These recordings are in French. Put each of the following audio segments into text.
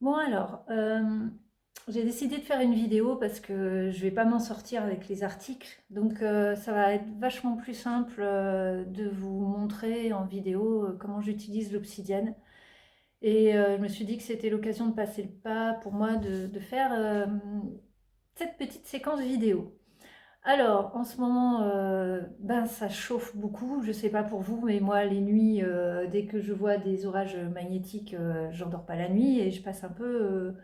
Bon alors, j'ai décidé de faire une vidéo parce que je vais pas m'en sortir avec les articles. Donc ça va être vachement plus simple de vous montrer en vidéo comment j'utilise l'obsidienne. Et je me suis dit que c'était l'occasion de passer le pas pour moi de faire cette petite séquence vidéo. Alors, en ce moment, ben, ça chauffe beaucoup. Je sais pas pour vous, mais moi, les nuits, dès que je vois des orages magnétiques, j'endors pas la nuit et je passe un peu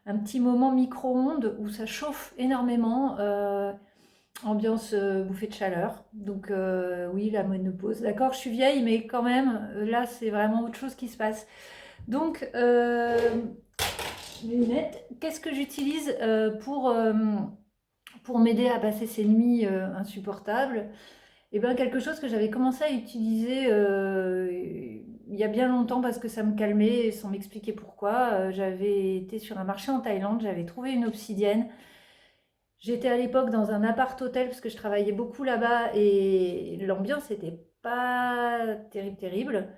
un petit moment micro-ondes où ça chauffe énormément, ambiance bouffée de chaleur. Donc, oui, la ménopause. D'accord, je suis vieille, mais quand même, là, c'est vraiment autre chose qui se passe. Donc, lunettes, qu'est-ce que j'utilise pour m'aider à passer ces nuits insupportables? Et bien quelque chose que j'avais commencé à utiliser il y a bien longtemps parce que ça me calmait sans m'expliquer pourquoi. J'avais été sur un marché en Thaïlande, j'avais trouvé une obsidienne. J'étais à l'époque dans un appart-hôtel parce que je travaillais beaucoup là-bas et l'ambiance n'était pas terrible, terrible.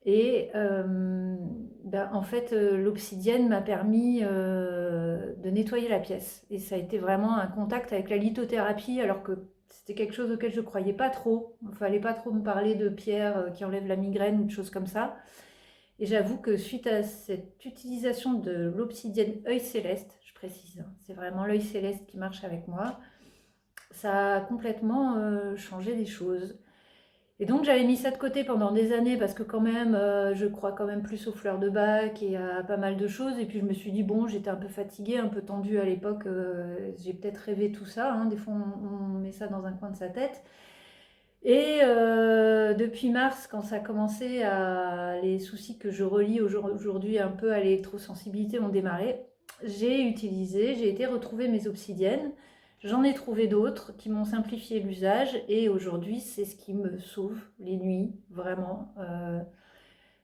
Et ben, en fait, l'obsidienne m'a permis de nettoyer la pièce. Et ça a été vraiment un contact avec la lithothérapie, alors que c'était quelque chose auquel je ne croyais pas trop. Il ne fallait pas trop me parler de pierres qui enlèvent la migraine ou de choses comme ça. Et j'avoue que suite à cette utilisation de l'obsidienne œil céleste, je précise, hein, c'est vraiment l'œil céleste qui marche avec moi, ça a complètement changé les choses. Et donc j'avais mis ça de côté pendant des années parce que quand même, je crois quand même plus aux fleurs de bac et à pas mal de choses. Et puis je me suis dit, bon, j'étais un peu fatiguée, un peu tendue à l'époque. J'ai peut-être rêvé tout ça, hein. Des fois, on met ça dans un coin de sa tête. Et depuis mars, quand ça a commencé à... Les soucis que je relie aujourd'hui un peu à l'électrosensibilité ont démarré, j'ai été retrouver mes obsidiennes. J'en ai trouvé d'autres qui m'ont simplifié l'usage et aujourd'hui, c'est ce qui me sauve les nuits, vraiment.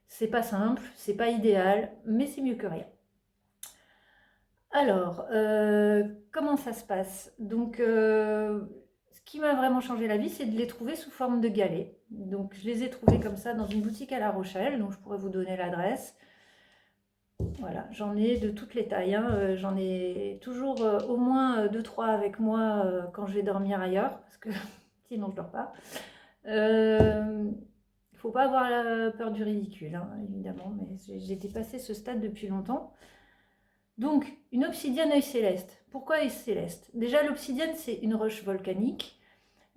C'est pas simple, c'est pas idéal, mais c'est mieux que rien. Alors, comment ça se passe? Donc, ce qui m'a vraiment changé la vie, c'est de les trouver sous forme de galets. Donc, je les ai trouvés comme ça dans une boutique à La Rochelle, donc je pourrais vous donner l'adresse. Voilà, j'en ai de toutes les tailles, hein. J'en ai toujours au moins 2-3 avec moi quand je vais dormir ailleurs, parce que sinon je dors pas. Il faut pas avoir la peur du ridicule, hein, évidemment, mais j'ai dépassé ce stade depuis longtemps. Donc, une obsidienne œil céleste. Pourquoi œil céleste? Déjà, l'obsidienne, c'est une roche volcanique,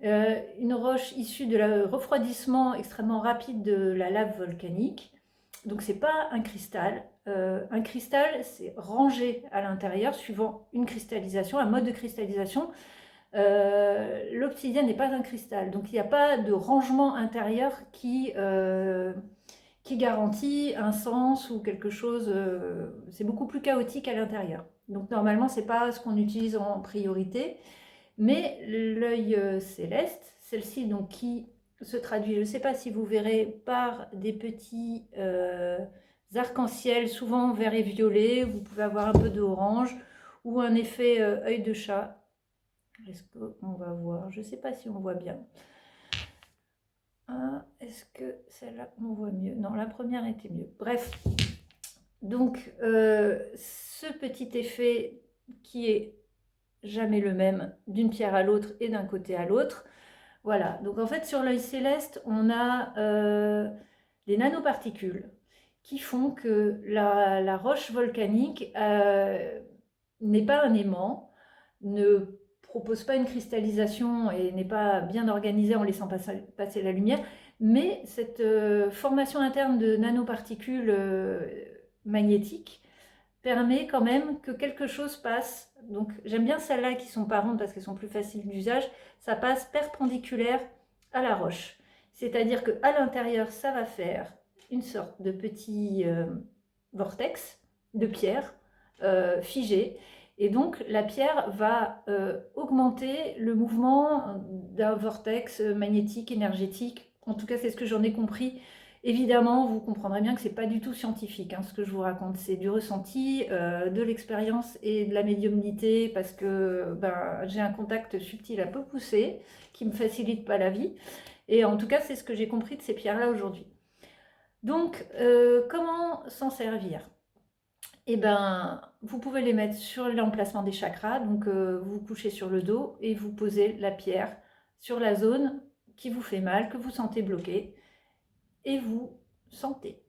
une roche issue de le refroidissement extrêmement rapide de la lave volcanique. Donc, c'est pas un cristal. Un cristal, c'est rangé à l'intérieur suivant une cristallisation, un mode de cristallisation. L'obsidienne n'est pas un cristal, donc il n'y a pas de rangement intérieur qui garantit un sens ou quelque chose. C'est beaucoup plus chaotique à l'intérieur. Donc normalement, c'est pas ce qu'on utilise en priorité, mais l'œil céleste, celle-ci donc qui se traduit, je ne sais pas si vous verrez, par des petits arcs-en-ciel, souvent vert et violet. Vous pouvez avoir un peu d'orange ou un effet œil de chat. Est-ce qu'on va voir? Je ne sais pas si on voit bien. Ah, est-ce que celle-là, on voit mieux? Non, la première était mieux. Bref, donc ce petit effet qui est jamais le même d'une pierre à l'autre et d'un côté à l'autre. Voilà, donc en fait sur l'œil céleste, on a des nanoparticules qui font que la roche volcanique n'est pas un aimant, ne propose pas une cristallisation et n'est pas bien organisée en laissant passer la lumière, mais cette formation interne de nanoparticules magnétiques permet quand même que quelque chose passe. Donc j'aime bien celles-là qui sont pas rondes parce qu'elles sont plus faciles d'usage. Ça passe perpendiculaire à la roche. C'est-à-dire qu'à l'intérieur, ça va faire une sorte de petit vortex de pierre figé. Et donc la pierre va augmenter le mouvement d'un vortex magnétique, énergétique. En tout cas, c'est ce que j'en ai compris. Évidemment, vous comprendrez bien que c'est pas du tout scientifique, hein, ce que je vous raconte. C'est du ressenti, de l'expérience et de la médiumnité parce que ben, j'ai un contact subtil un peu poussé qui me facilite pas la vie. Et en tout cas, c'est ce que j'ai compris de ces pierres-là aujourd'hui. Donc, comment s'en servir? Et ben, vous pouvez les mettre sur l'emplacement des chakras, donc vous vous couchez sur le dos et vous posez la pierre sur la zone qui vous fait mal, que vous sentez bloquée, et vous sentez.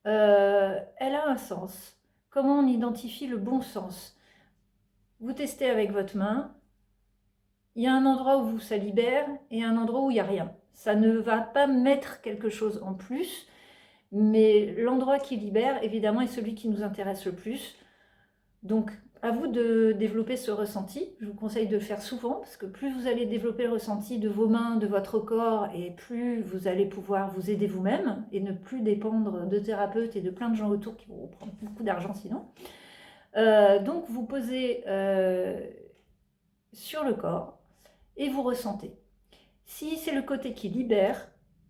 Elle a un sens. Comment on identifie le bon sens? Vous testez avec votre main. Il y a un endroit où ça libère et un endroit où il n'y a rien. Ça ne va pas mettre quelque chose en plus, mais l'endroit qui libère, évidemment, est celui qui nous intéresse le plus. Donc, à vous de développer ce ressenti. Je vous conseille de le faire souvent, parce que plus vous allez développer le ressenti de vos mains, de votre corps, et plus vous allez pouvoir vous aider vous-même, et ne plus dépendre de thérapeutes et de plein de gens autour qui vont vous prendre beaucoup d'argent sinon. Donc, vous posez sur le corps, et vous ressentez. Si c'est le côté qui libère,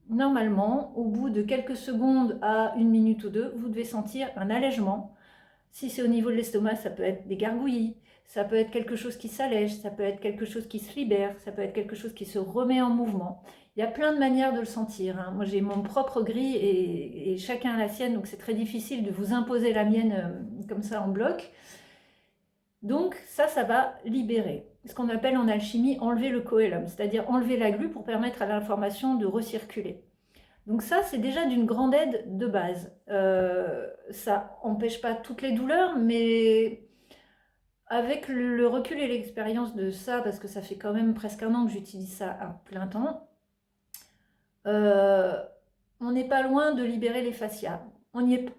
normalement, au bout de quelques secondes à 1 minute ou deux, vous devez sentir un allègement. Si c'est au niveau de l'estomac, ça peut être des gargouillis, ça peut être quelque chose qui s'allège, ça peut être quelque chose qui se libère, ça peut être quelque chose qui se remet en mouvement. Il y a plein de manières de le sentir, hein. Moi, j'ai mon propre grille et chacun a la sienne, donc c'est très difficile de vous imposer la mienne comme ça en bloc. Donc ça va libérer. Ce qu'on appelle en alchimie enlever le coelum, c'est-à-dire enlever la glu pour permettre à l'information de recirculer. Donc ça, c'est déjà d'une grande aide de base. Ça n'empêche pas toutes les douleurs, mais avec le recul et l'expérience de ça, parce que ça fait quand même presque 1 an que j'utilise ça à plein temps, on n'est pas loin de libérer les fascias. On y est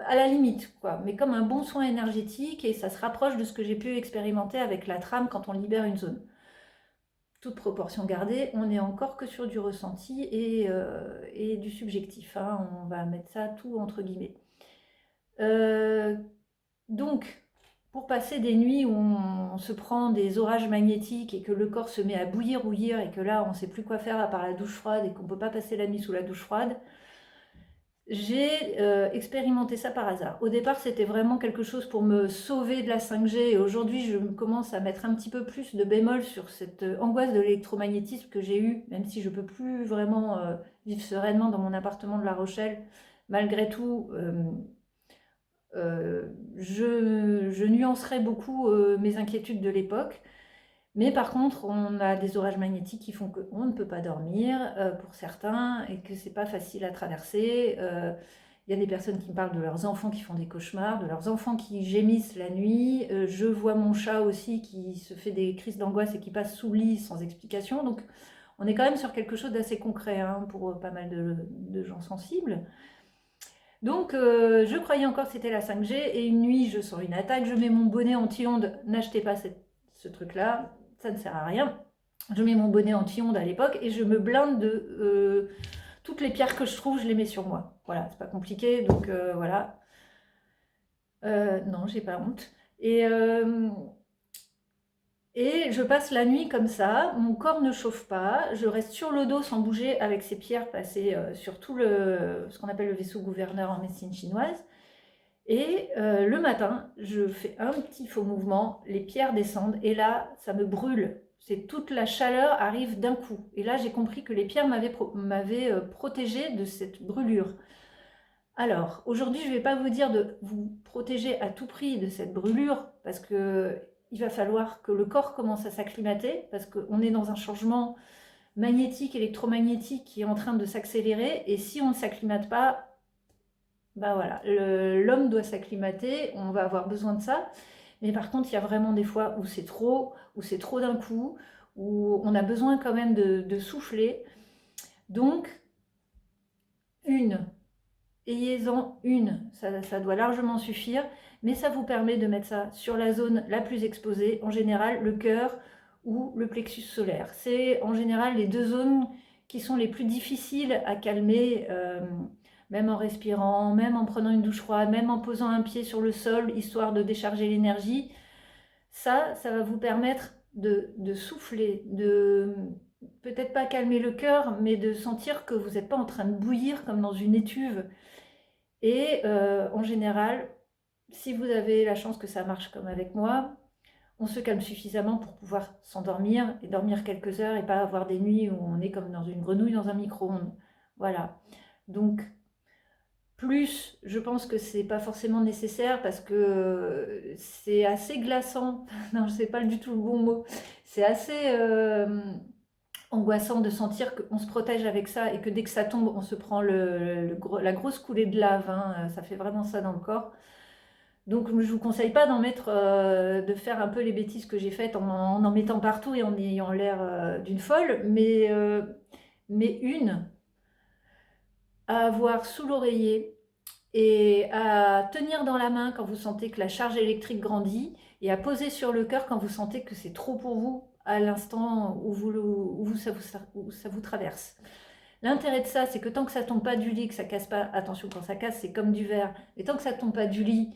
à la limite, quoi, mais comme un bon soin énergétique, et ça se rapproche de ce que j'ai pu expérimenter avec la trame quand on libère une zone. Toute proportion gardée, on n'est encore que sur du ressenti et du subjectif, hein. On va mettre ça tout entre guillemets. Donc, pour passer des nuits où on se prend des orages magnétiques et que le corps se met à bouillir et que là on ne sait plus quoi faire à part la douche froide et qu'on ne peut pas passer la nuit sous la douche froide, j'ai expérimenté ça par hasard. Au départ, c'était vraiment quelque chose pour me sauver de la 5G, et aujourd'hui, je commence à mettre un petit peu plus de bémol sur cette angoisse de l'électromagnétisme que j'ai eue, même si je ne peux plus vraiment vivre sereinement dans mon appartement de La Rochelle. Malgré tout, je nuancerai beaucoup mes inquiétudes de l'époque. Mais par contre, on a des orages magnétiques qui font qu'on ne peut pas dormir pour certains et que c'est pas facile à traverser. Il y a des personnes qui me parlent de leurs enfants qui font des cauchemars, de leurs enfants qui gémissent la nuit. Je vois mon chat aussi qui se fait des crises d'angoisse et qui passe sous le lit sans explication. Donc on est quand même sur quelque chose d'assez concret, hein, pour pas mal de gens sensibles. Donc je croyais encore que c'était la 5G et une nuit je sens une attaque, je mets mon bonnet anti-ondes, n'achetez pas ce truc-là, ça ne sert à rien. Je mets mon bonnet anti-ondes à l'époque et je me blinde de toutes les pierres que je trouve, je les mets sur moi. Voilà, c'est pas compliqué, donc voilà. Non, j'ai pas honte. Et je passe la nuit comme ça, mon corps ne chauffe pas, je reste sur le dos sans bouger avec ces pierres passées sur tout ce qu'on appelle le vaisseau gouverneur en médecine chinoise. Et le matin, je fais un petit faux mouvement, les pierres descendent et là, ça me brûle. C'est toute la chaleur arrive d'un coup. Et là, j'ai compris que les pierres m'avaient protégée de cette brûlure. Alors, aujourd'hui, je ne vais pas vous dire de vous protéger à tout prix de cette brûlure, parce que il va falloir que le corps commence à s'acclimater, parce qu'on est dans un changement magnétique, électromagnétique qui est en train de s'accélérer, et si on ne s'acclimate pas, bah voilà, l'homme doit s'acclimater, on va avoir besoin de ça. Mais par contre, il y a vraiment des fois où c'est trop d'un coup, où on a besoin quand même de souffler. Donc, ayez-en une, ça doit largement suffire, mais ça vous permet de mettre ça sur la zone la plus exposée, en général le cœur ou le plexus solaire. C'est en général les deux zones qui sont les plus difficiles à calmer, même en respirant, même en prenant une douche froide, même en posant un pied sur le sol, histoire de décharger l'énergie. Ça va vous permettre de souffler, de peut-être pas calmer le cœur, mais de sentir que vous n'êtes pas en train de bouillir comme dans une étuve. Et en général, si vous avez la chance que ça marche comme avec moi, on se calme suffisamment pour pouvoir s'endormir et dormir quelques heures et pas avoir des nuits où on est comme dans une grenouille dans un micro-ondes. Voilà. Donc, Plus, je pense que c'est pas forcément nécessaire parce que c'est assez glaçant. Non, je sais pas du tout le bon mot. C'est assez angoissant de sentir qu'on se protège avec ça et que dès que ça tombe, on se prend la grosse coulée de lave, hein. Ça fait vraiment ça dans le corps. Donc je vous conseille pas d'en mettre, de faire un peu les bêtises que j'ai faites en mettant partout et en ayant l'air d'une folle, mais une à avoir sous l'oreiller et à tenir dans la main quand vous sentez que la charge électrique grandit et à poser sur le cœur quand vous sentez que c'est trop pour vous à l'instant où ça vous traverse. L'intérêt de ça, c'est que tant que ça tombe pas du lit, que ça casse pas, attention quand ça casse, c'est comme du verre, mais tant que ça tombe pas du lit,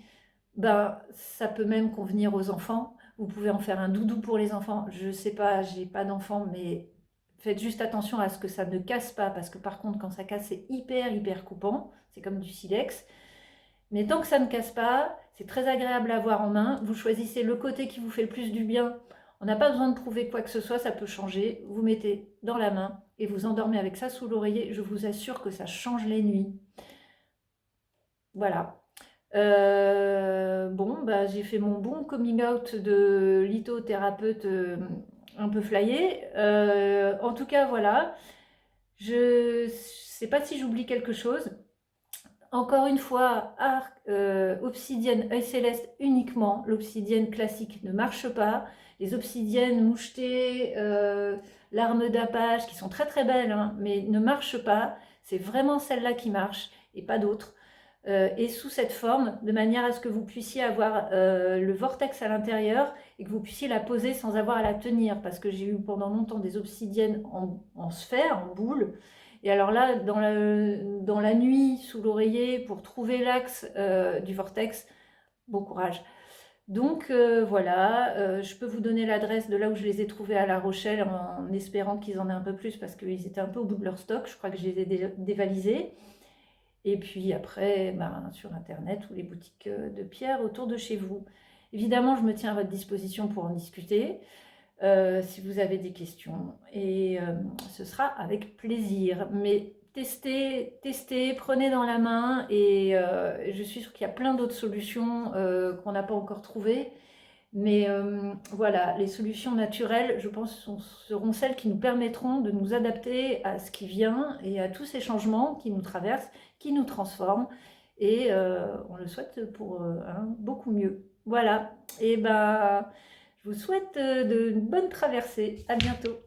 ben ça peut même convenir aux enfants. Vous pouvez en faire un doudou pour les enfants. Je sais pas, j'ai pas d'enfants, mais faites juste attention à ce que ça ne casse pas, parce que par contre, quand ça casse, c'est hyper coupant. C'est comme du silex. Mais tant que ça ne casse pas, c'est très agréable à avoir en main. Vous choisissez le côté qui vous fait le plus du bien. On n'a pas besoin de prouver quoi que ce soit, ça peut changer. Vous mettez dans la main et vous endormez avec ça sous l'oreiller. Je vous assure que ça change les nuits. Voilà. Bon, bah, j'ai fait mon bon coming out de lithothérapeute un peu flyé. En tout cas, voilà. Je sais pas si j'oublie quelque chose. Encore une fois, obsidienne, œil céleste uniquement. L'obsidienne classique ne marche pas. Les obsidiennes mouchetées, larmes d'Apache, qui sont très belles, hein, mais ne marchent pas. C'est vraiment celle-là qui marche et pas d'autres. Et sous cette forme, de manière à ce que vous puissiez avoir le vortex à l'intérieur et que vous puissiez la poser sans avoir à la tenir. Parce que j'ai eu pendant longtemps des obsidiennes en sphère, en boule. Et alors là, dans la nuit, sous l'oreiller, pour trouver l'axe du vortex, bon courage. Donc voilà, je peux vous donner l'adresse de là où je les ai trouvés à La Rochelle en espérant qu'ils en aient un peu plus parce qu'ils étaient un peu au bout de leur stock. Je crois que je les ai dévalisés. Et puis après, ben, sur Internet ou les boutiques de pierre autour de chez vous. Évidemment, je me tiens à votre disposition pour en discuter si vous avez des questions. Et ce sera avec plaisir. Mais testez, prenez dans la main. Et je suis sûre qu'il y a plein d'autres solutions qu'on n'a pas encore trouvées. Mais voilà, les solutions naturelles, je pense, seront celles qui nous permettront de nous adapter à ce qui vient et à tous ces changements qui nous traversent, qui nous transforment. Et on le souhaite pour beaucoup mieux. Voilà. Et ben, je vous souhaite de bonnes traversées. À bientôt.